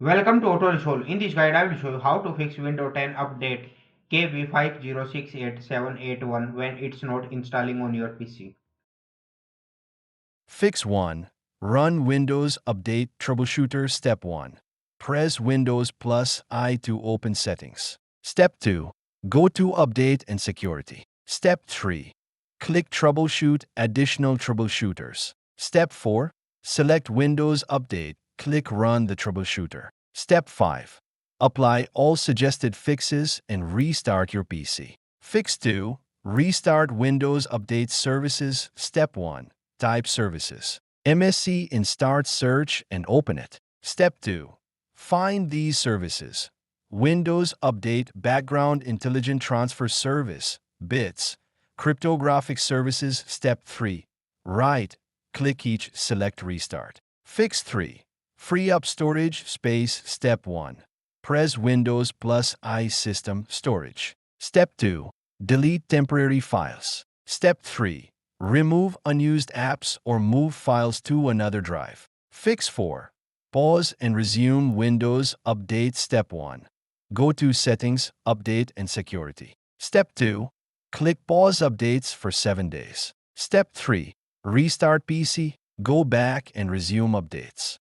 Welcome to Auto Resolve. In this guide, I will show you how to fix Windows 10 update KB5068781 when it's not installing on your PC. Fix 1. Run Windows Update Troubleshooter Step 1. Press Windows plus I to open settings. Step 2. Go to Update and Security. Step 3. Click Troubleshoot Additional Troubleshooters. Step 4. Select Windows Update. Click Run the Troubleshooter. Step 5. Apply all suggested fixes and restart your PC. Fix 2. Restart Windows Update Services. Step 1. Type services. MSC in Start Search and open it. Step 2. Find these services. Windows Update Background Intelligent Transfer Service, BITS. Cryptographic Services. Step 3. Right. Click each, select Restart. Fix 3. Free up storage space. Step 1. Press Windows plus I System Storage. Step 2. Delete temporary files. Step 3. Remove unused apps or move files to another drive. Fix 4. Pause and resume Windows Update. Step 1. Go to Settings, Update and Security. Step 2. Click Pause Updates for 7 days. Step 3. Restart PC. Go back and resume updates.